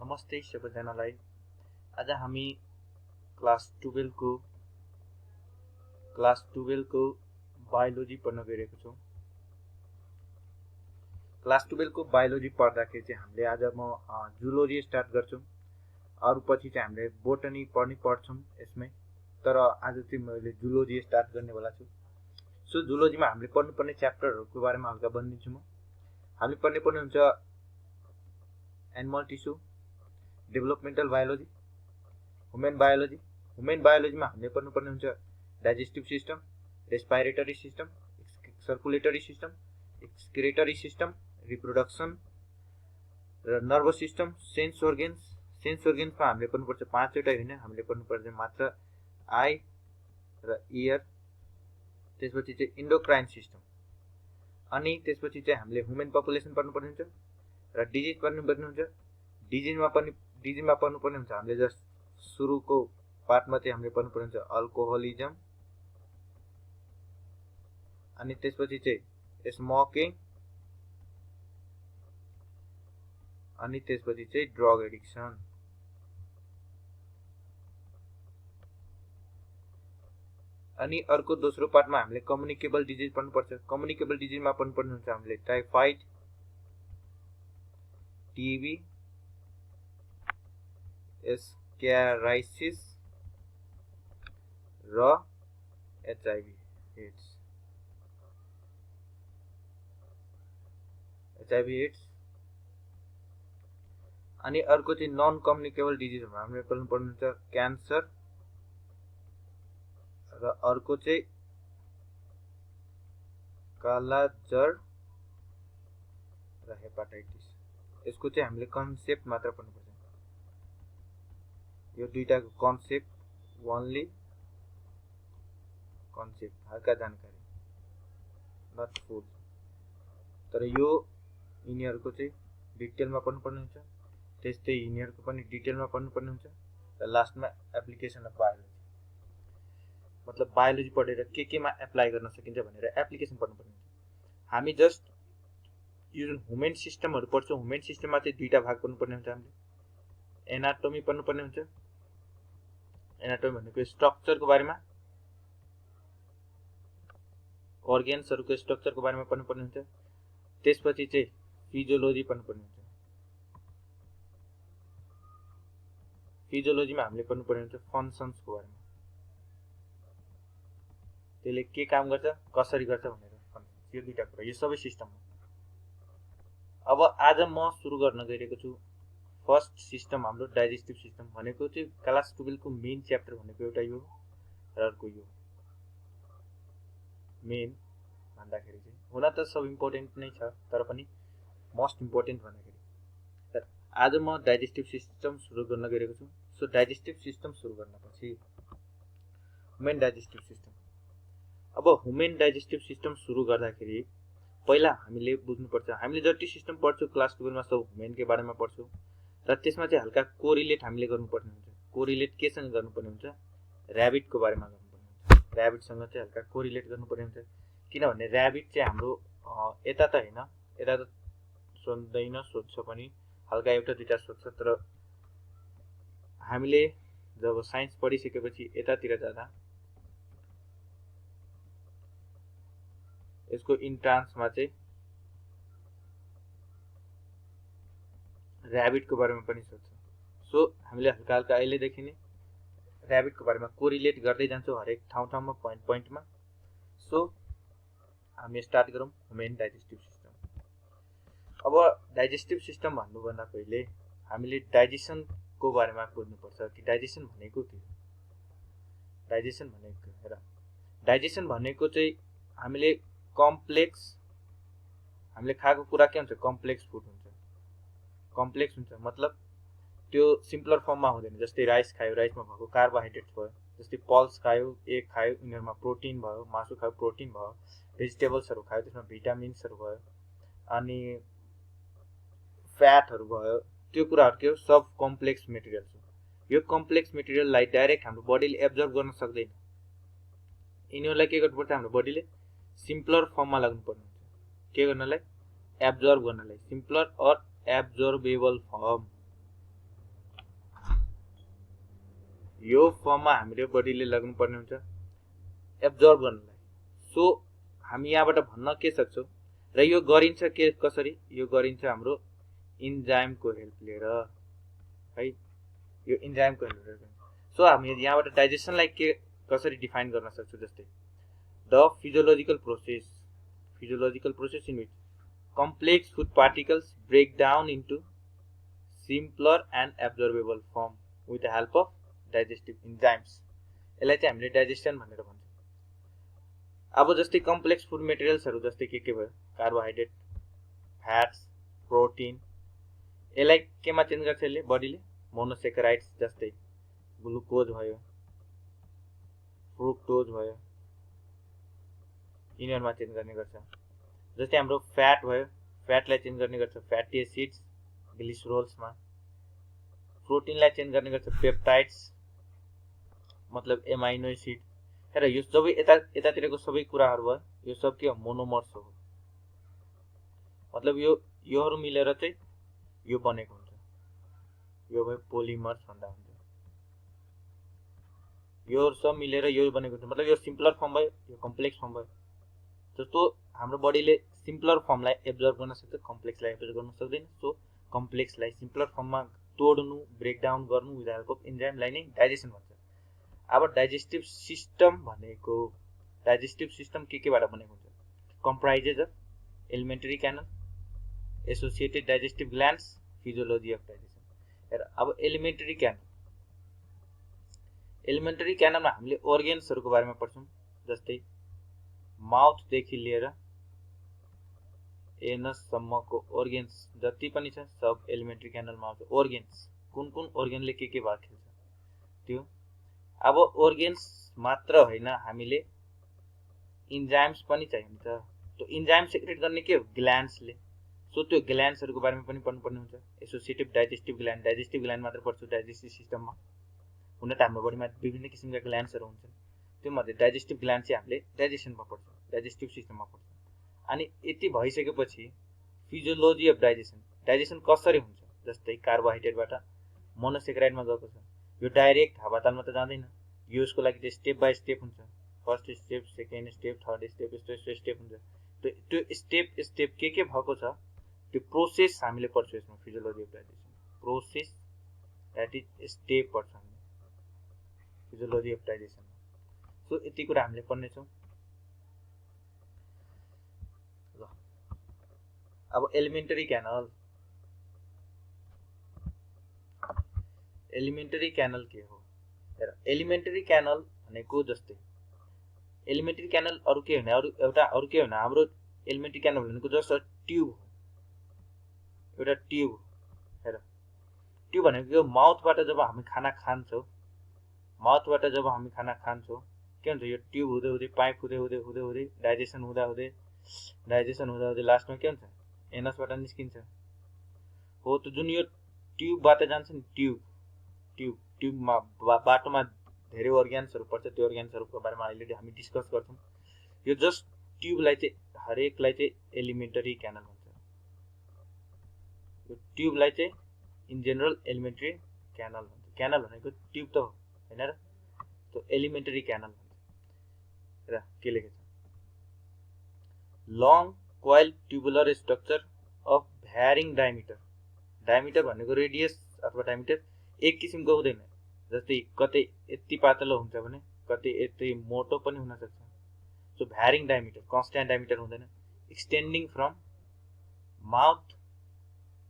नमस्ते सबैजनालाई। आज हामी क्लास 12 को बायोलोजी पढ्न गइरहेको छौँ। क्लास 12 को बायोलोजी पढ्दाखेरि चाहिँ हामीले आज म जुलोजी स्टार्ट गर्छौँ। अरु पछि चाहिँ हामीले बोटनी पढ्छौँ यसमै। तर आज चाहिँ मैले जुलोजी स्टार्ट गर्नेवाला छु। सो जुलोजीमा हामीले पढ्नुपर्ने च्याप्टरहरूको बारेमा हल्का भनिदिन्छु म। हामीले पढ्नुपर्ने हुन्छ animal tissue, developmental biology, human biology. Human बायोलोजीमा हामीले पढ्नुपर्ने हुन्छ digestive system, respiratory system, circulatory system, excretory system, reproduction र nervous system, sense organs. Sense अर्गेन्समा हामीले पढ्नुपर्छ 5 वटा हैन, हामीले पढ्नुपर्छ मात्र आई र इयर। त्यसपछि चाहिँ इन्डोक्राइन सिस्टम। अनि त्यसपछि चाहिँ हामीले ह्युमन पपुलेसन पढ्नुपर्ने हुन्छ र डिजिज पढ्नुपर्ने हुन्छ। डिजिजमा पढ्नुपर्ने हुन्छ हामीले जस्ट सुरुको पार्टमा चाहिँ हामीले पढ्नुपर्ने हुन्छ अल्कोहोलिजम। अनि त्यसपछि चाहिँ स्मोकिङ। अनि त्यसपछि चाहिँ ड्रग एडिक्सन। अनि अर्को दोस्रो पार्टमा हामीले कम्युनिकेबल डिजिज पढ्नुपर्छ। कम्युनिकेबल डिजिजमा पढ्नुपर्ने हुन्छ हामीले टाइफाइड, टीबी, एस्क्याराइसिस र एचआईभी एड्स। अनि अर्को चाहिँ नन कम्युनिकेबल डिजिजहरुमा हामीले पढ्नुपर्ने हुन्छ क्यान्सर र अर्को चाहिँ कालाजार र हेपाटाइटिस। यसको चाहिँ हामीले कन्सेप्ट मात्र पढ्नुपर्छ। यो दुईटाको कन्सेप्ट ओन्ली कन्सेप्ट, हल्का जानकारी, नट फुल। तर यो यिनीहरुको चाहिँ डिटेलमा पढ्नुपर्ने हुन्छ। त्यस्तै यिनीहरुको पनि डिटेलमा पढ्नुपर्ने हुन्छ र लास्टमा एप्लिकेसन अफ बायोलोजी, मतलब बायोलोजी पढेर केमा एप्लाई गर्न सकिन्छ भनेर एप्लिकेसन पढ्नुपर्ने हुन्छ। हामी जस्ट यो जुन ह्युमन सिस्टमहरु पढ्छौँ, ह्युमन सिस्टममा चाहिँ दुईटा भाग पढ्नुपर्ने हुन्छ हामीले। एनाटोमी पढ्नुपर्ने हुन्छ। एनाटोमी भनेको स्ट्रक्चरको बारेमा, अर्गेन्सहरुको स्ट्रक्चरको बारेमा पढ्नुपर्ने हुन्छ। त्यसपछि चाहिँ फिजियोलोजी पढ्नुपर्ने हुन्छ। फिजियोलोजीमा हामीले पढ्नुपर्ने हुन्छ फङ्सन्सको बारेमा, त्यसले के काम गर्छ, कसरी गर्छ भनेर। यो दुईटा कुरा, यो सबै सिस्टम हो। अब आज म सुरु गर्न गइरहेको छु फर्स्ट सिस्टम, हाम्रो डाइजेस्टिभ सिस्टम भनेको चाहिँ क्लास 12 को मेन च्याप्टर भनेको एउटा यो र अर्को यो। मेन भन्दाखेरि चाहिँ हुन त सब इम्पोर्टेन्ट नै छ, तर पनि मोस्ट इम्पोर्टेन्ट भन्दाखेरि आज म डाइजेस्टिभ सिस्टम सुरु गर्न गइरहेको छु। सो डाइजेस्टिभ सिस्टम सुरु गर्नपछि ह्युमन डाइजेस्टिभ सिस्टम। अब ह्युमन डाइजेस्टिभ सिस्टम सुरु गर्दाखेरि पहिला हामीले बुझ्नुपर्छ, हामीले जति सिस्टम पढ्छौँ क्लास 12 मा सब ह्युमनकै बारेमा पढ्छौँ र त्यसमा चाहिँ हल्का कोरिलेट हामीले गर्नुपर्ने हुन्छ। कोरिलेट केसँग गर्नुपर्ने हुन्छ, र्याबिटको बारेमा गर्नुपर्ने हुन्छ। र्याबिटसँग चाहिँ हल्का कोरिलेट गर्नुपर्ने हुन्छ, किनभने र्याबिट चाहिँ हाम्रो यता त हैन, यता त सोध्दैन, सोध्छ पनि हल्का एउटा दुईटा सोध्छ। तर हामीले जब साइन्स पढिसकेपछि यतातिर जाँदा यसको इन्ट्रान्समा चाहिँ र्याबिटको बारेमा पनि सोध्छ। सो हामीले हल्का हल्का अहिलेदेखि नै र्याबिटको बारेमा कोरिलेट गर्दै जान्छौँ हरेक ठाउँमा, पोइन्टमा। सो हामी स्टार्ट गरौँ ह्युमन डाइजेस्टिभ सिस्टम। अब डाइजेस्टिभ सिस्टम भन्नुभन्दा पहिले हामीले डाइजेसनको बारेमा बुझ्नुपर्छ कि डाइजेसन भनेको के हो। डाइजेसन भनेको चाहिँ हामीले खाएको कुरा के हुन्छ, कम्प्लेक्स फुड हुन्छ। कम्प्लेक्स हुन्छ मतलब त्यो सिम्पलर फर्ममा हुँदैन। जस्तै राइस खायो, राइसमा भएको कार्बोहाइड्रेट्स भयो। जस्तै पल्स खायो, एग खायो, यिनीहरुमा प्रोटिन भयो। मासु खायो, प्रोटिन भयो। भेजिटेबल्सहरु खायो, त्यसमा भिटामिन्सहरु भयो। अनि फ्याटहरु भयो। त्यो कुराहरु के हो, सब कम्प्लेक्स मेटेरियल्स हो। यो कम्प्लेक्स मेटेरियललाई डाइरेक्ट हाम्रो बडीले एब्जर्ब गर्न सक्दैन। यिनीहरुलाई के गर्नुपर्छ, हाम्रो बडीले सिम्पलर फर्ममा लाग्नुपर्ने हुन्छ। के गर्नलाई, एब्जर्ब गर्नलाई, सिम्पलर अर एब्जर्बेबल फर्म। यो फर्ममा हामीले बडीले लाग्नुपर्ने हुन्छ एब्जर्ब गर्नलाई। सो हामी यहाँबाट भन्न के सक्छौँ र यो गरिन्छ के कसरी, यो गरिन्छ हाम्रो इन्जाइमको हेल्प लिएर है, यो इन्जाइमको हेल्प लिएर। सो हामी यहाँबाट डाइजेसनलाई के कसरी डिफाइन गर्न सक्छौँ, जस्तै the physiological process in which complex food particles break down into simpler and absorbable form with the help of digestive enzymes। यसलाई चाहिँ हामीले डाइजेसन भनेर भन्छौँ। अब जस्तै कम्प्लेक्स फुड मेटेरियल्सहरू जस्तै के भयो, कार्बोहाइड्रेट, फ्याट्स, प्रोटिन, यसलाई केमा चेन्ज गर्छ यसले बडीले, मोनोसेकेराइड्स जस्तै ग्लुकोज भयो, फ्रुक्टोज भयो, यिनीहरूमा चेन्ज गर्ने गर्छ। जस्तै हाम्रो फ्याट भयो, फ्याटलाई चेन्ज गर्ने गर्छ फ्याटी एसिड्स ग्लिसरोल्समा। प्रोटिनलाई चेन्ज गर्ने गर्छ पेप्टाइड्स मतलब एमाइनो एसिड। हेर यो सबै यतातिरको सबै कुराहरू भयो, यो सब के हो, मोनोमर्स हो। मतलब योहरू मिलेर चाहिँ यो बनेको हुन्छ, यो भयो पोलिमर्स भन्दा हुन्छ। योहरू सब मिलेर यो बनेको हुन्छ, मतलब यो सिम्पलर फर्म भयो, यो कम्प्लेक्स फर्म भयो। जस्तो हाम्रो बडीले सिम्पलर फर्मलाई एब्जर्ब गर्न सक्छ, कम्प्लेक्सलाई एब्जर्ब गर्न सक्दैन। सो कम्प्लेक्सलाई सिम्पलर फर्ममा तोड्नु, ब्रेकडाउन गर्नु विथ हेल्प अफ इन्जाइमलाई नै डाइजेसन भन्छ। अब डाइजेस्टिभ सिस्टम भनेको, डाइजेस्टिभ सिस्टम केबाट बनेको हुन्छ, comprises of alimentary canal, associated digestive glands, physiology of digestion. हेर अब एलिमेन्टरी क्यानलमा हामीले अर्गेन्सहरूको बारेमा पढ्छौँ, जस्तै माउथदेखि लिएर एनससम्मको अर्गेन्स जति पनि छ सब एलिमेन्टरी क्यानलमा आउँछ। अर्गेन्स कुन कुन अर्गेनले के भाग खेल्छ त्यो। अब अर्गेन्स मात्र होइन, हामीले इन्जाइम्स पनि चाहिन्छ। त्यो इन्जाइम सेक्रेट गर्ने के हो, ग्ल्यान्ड्सले। सो त्यो ग्ल्यान्ड्सहरूको बारेमा पनि पढ्नुपर्ने हुन्छ। एसोसिएटिभ डाइजेस्टिभ ग्ल्यान्ड मात्र पढ्छु डाइजेस्टिभ सिस्टममा। हुन त हाम्रो बडीमा विभिन्न किसिमका ग्ल्यान्ड्सहरू हुन्छन्, त्यो मध्ये डाइजेस्टिभ ग्ल्यान्ड चाहिँ हामीले डाइजेसनमा पढ्छौँ, डाइजेस्टिभ सिस्टममा पढ्छौँ। अनि यति भइसकेपछि फिजियोलोजी अफ डाइजेसन कसरी हुन्छ, जस्तै कार्बोहाइड्रेटबाट मोनोसेकेराइडमा गएको छ, यो डाइरेक्ट हावातालमा त जाँदैन, यो यसको लागि चाहिँ स्टेप बाई स्टेप हुन्छ। First step, second step, third step, यस्तो स्टेप हुन्छ। त्यो स्टेप के भएको छ, त्यो प्रोसेस हामीले पढ्छौँ यसमा physiology of digestion. Process that is step पढ्छौँ हामीले फिजियोलोजी अफ डाइजेसन। सो यति कुरा हामीले पढ्नेछौँ। ल अब एलिमेन्टरी क्यानल के हो, हेर एलिमेन्टरी क्यानल भनेको जस्तै एलिमेन्टरी क्यानल अरू के होइन, अरू के होइन, हाम्रो एलिमेन्टरी क्यानल भनेको जस्तो ट्युब हो, एउटा ट्युब हो। हेर ट्युब भनेको माउथबाट जब हामी खाना खान्छौँ, के हुन्छ, यो ट्युब हुँदै हुँदै पाइप हुँदै डाइजेसन हुँदा लास्टमा के हुन्छ, एनसबाट निस्किन्छ हो। त्यो जुन यो ट्युबबाट जान्छ नि, ट्युबमा बाटोमा धेरै अर्ग्यान्सहरू पर्छ, त्यो अर्ग्यान्सहरूको बारेमा अहिले हामी डिस्कस गर्छौँ। यो जस्ट ट्युबलाई चाहिँ हरेकलाई चाहिँ एलिमेन्टरी क्यानल भन्छ। यो ट्युबलाई चाहिँ इन जेनरल एलिमेन्टरी क्यानल भन्छ। क्यानल भनेको ट्युब त हो होइन र, त्यो एलिमेन्टरी क्यानल भन्छ। र के लेखेको छ, long coil tubular structure of varying diameter भनेको रेडियस अथवा डायमिटर एक किसिमको हुँदैन, जस्तै कतै यति पातलो हुन्छ भने कतै यति मोटो पनि हुन सक्छ। So varying diameter, constant diameter हुँदैन। Extending from mouth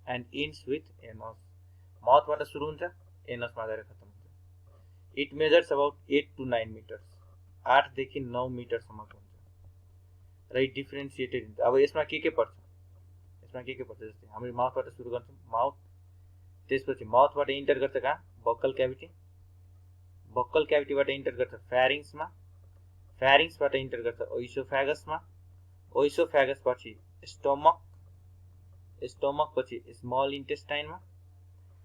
and ends with anus, माउथबाट सुरु हुन्छ एनसमा गएर खत्म हुन्छ। It measures about 8 to 9 metres, 8 देखि 9 मिटरसम्मको हुन्छ र डिफ्रेन्सिएटेड हुन्छ। अब यसमा के पर्छ, जस्तै हामी माउथबाट सुरु गर्छौँ, माउथ, त्यसपछि माउथबाट इन्टर गर्छ कहाँ, बक्कल क्याभिटीबाट इन्टर गर्छ फ्यारिङ्समा, फ्यारिङ्सबाट इन्टर गर्छ ओइसोफ्यागसमा, ओइसोफ्यागसपछि स्टोमक पछि स्मल इन्टेस्टाइनमा,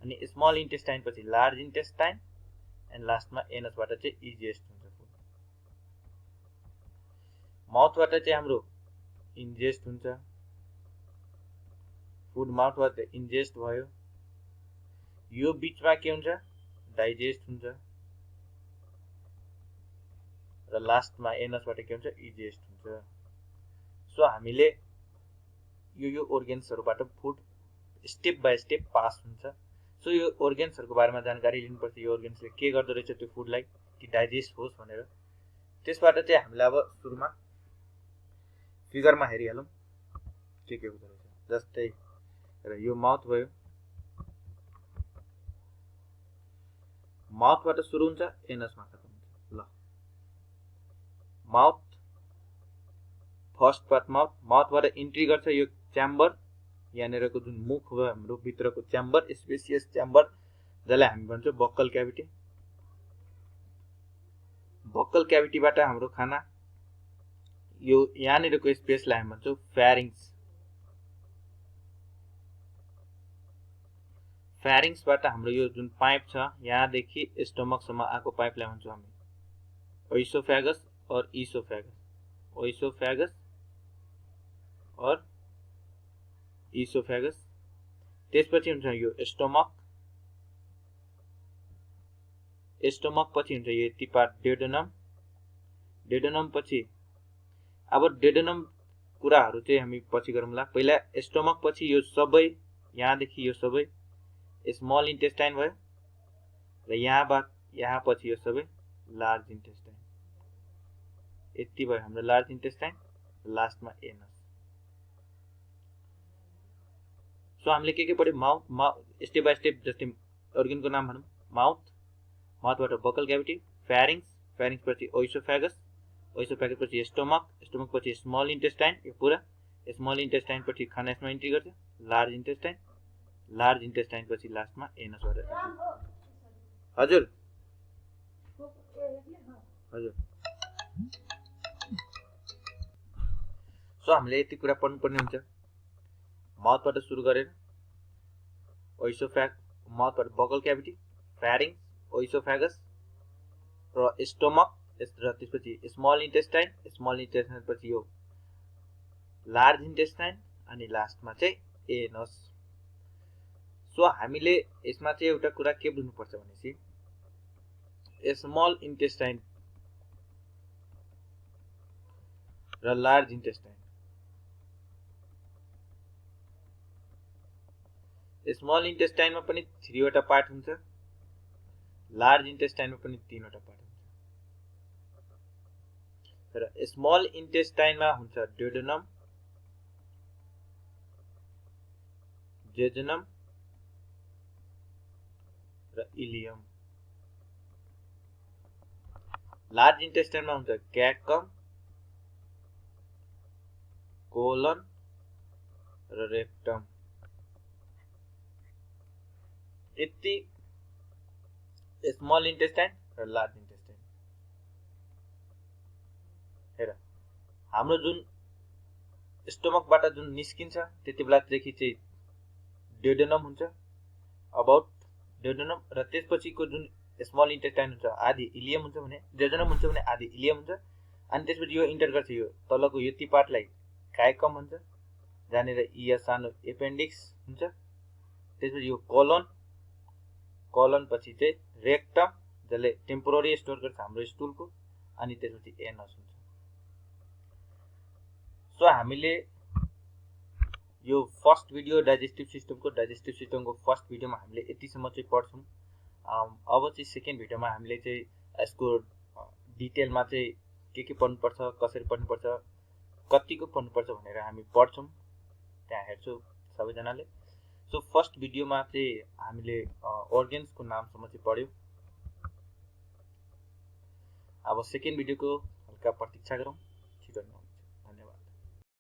अनि स्मल इन्टेस्टाइन पछि लार्ज इन्टेस्टाइन, एन्ड लास्टमा एनसबाट चाहिँ इजिएस्ट हुन्छ फुड। माउथबाट चाहिँ हाम्रो इन्जेस्ट हुन्छ फुड, माउथबाट इन्जेस्ट भयो, यो बिचमा के हुन्छ, डाइजेस्ट हुन्छ, र लास्टमा एनसबाट के हुन्छ इजिएस्ट हुन्छ। सो हामीले यो organsहरुबाट food step by step pass हुन्छ। सो यो organsहरुको बारेमा जानकारी लिनुपर्छ, यो organsले के गर्दो रहेछ त्यो फुडलाई कि डाइजेस्ट होस् भनेर। त्यसबाट चाहिँ हामीले अब सुरुमा फिगरमा हेरिहालौं के हुँदो रहेछ। जस्तै र यो माउथ भयो, माउथबाट सुरु हुन्छ एनसमा खतम हुन्छ। ल माउथ फर्स्ट पार्ट माउथबाट इन्ट्री गर्छ यो च्याम्बर, यहाँनिरको जुन मुख हो हाम्रो भित्रको च्याम्बर, स्पेसियस च्याम्बर, जसलाई हामी भन्छौँ बक्कल क्याभिटी। बक्कल क्याभिटीबाट हाम्रो खाना यो यहाँनिरको स्पेसलाई हामी भन्छौँ फ्यारिङ्स। फ्यारिङ्सबाट हाम्रो यो जुन पाइप छ यहाँदेखि स्टमकसम्म आएको पाइपलाई भन्छौँ हामी ओइसोफेगस और इसोफेगस। ओइसोफेगस और इसोफेगस। त्यसपछि हुन्छ यो स्टमक, स्टमक पछि हुन्छ यो यति पार्ट डेडोनम, डेडोनम पछि अब डेडोनम कुराहरु चाहिँ हामी पछि गरौँला। पहिला स्टमक पछि यो सबै यहाँदेखि यो सबै स्मल इन्टेस्टाइन भयो र यहाँ पछि यो सबै लार्ज इन्टेस्टाइन। यति भयो हाम्रो लार्ज इन्टेस्टाइन, लास्टमा एनस। सो हामीले के पढ्यौं? Mouth step by step. जस्तै अर्गनको नाम भनौं माउथ, माउथबाट बक्कल क्याभिटी, फ्यारिङ्स, फ्यारिङ्स पछि ओइसोफेगस, ओइसोफेगस पछि स्टमक, स्टमक पछि स्मल इन्टेस्टाइन, यो पुरा स्मल इन्टेस्टाइन पछि खाना यसमा इन्ट्री गर्छ लार्ज इन्टेस्टाइन, लार्ज इन्टेस्टाइन पछि लास्टमा एनसबाट। हजुर हजुर सो हामीले यति कुरा पढ्नुपर्ने हुन्छ। माउथबाट सुरु गरेर माउथबाट बक्कल क्याभिटी, फ्यारिङ्स, ओइसोफेगस र स्टमक र त्यसपछि स्मल इन्टेस्टाइन, स्मल इन्टेस्टाइन पछि यो लार्ज इन्टेस्टाइन अनि लास्टमा चाहिँ एनस। सो हामीले यसमा चाहिँ एउटा कुरा के बुझ्नुपर्छ भनेपछि स्मल इन्टेस्टाइन र लार्ज इन्टेस्टाइन, स्मल इन्टेस्टाइनमा पनि 3 वटा पार्ट हुन्छ, लार्ज इन्टेस्टाइनमा पनि 3 वटा पार्ट हुन्छ। र स्मल इन्टेस्टाइनमा हुन्छ डेडोनम, जेजुनम र इलियम। लार्ज इन्टेस्टाइनमा हुन्छ क्याकम, कोलन र रेक्टम। यति स्मल इन्टेस्टाइन र लार्ज इन्टेस्टाइन। हेर हाम्रो जुन स्टमकबाट जुन निस्किन्छ त्यति बेलादेखि चाहिँ डेडोनम हुन्छ, अबाउट डेडोनम, र त्यसपछिको जुन स्मल इन्टेस्टाइन हुन्छ आधी इलियम हुन्छ भने, जेजुनम हुन्छ भने आधी इलियम हुन्छ। अनि त्यसपछि यो इन्टर गर्छ यो तलको यति पार्टलाई काइकम भन्छ, जहाँनिर या सानो एपेन्डिक्स हुन्छ। त्यसपछि यो कोलन, कोलन पछि चाहिँ रेक्टम जसले टेम्पोररी स्टोर गर्छ हाम्रो स्टुलको, अनि त्यसपछि एनस हुन्छ। सो हामीले यो फर्स्ट भिडियो डाइजेस्टिभ सिस्टमको फर्स्ट भिडियोमा हामीले यतिसम्म चाहिँ पढ्छौँ। अब चाहिँ सेकेन्ड भिडियोमा हामीले चाहिँ यसको डिटेलमा चाहिँ के पढ्नुपर्छ, कसरी पढ्नुपर्छ, कतिको पढ्नुपर्छ भनेर हामी पढ्छौँ, त्यहाँ हेर्छौँ सबैजनाले। सो फर्स्ट भिडियोमा चाहिँ हामीले अर्गेन्सको नामसम्म चाहिँ पढ्यौँ। अब सेकेन्ड भिडियोको हल्का प्रतीक्षा गरौँ।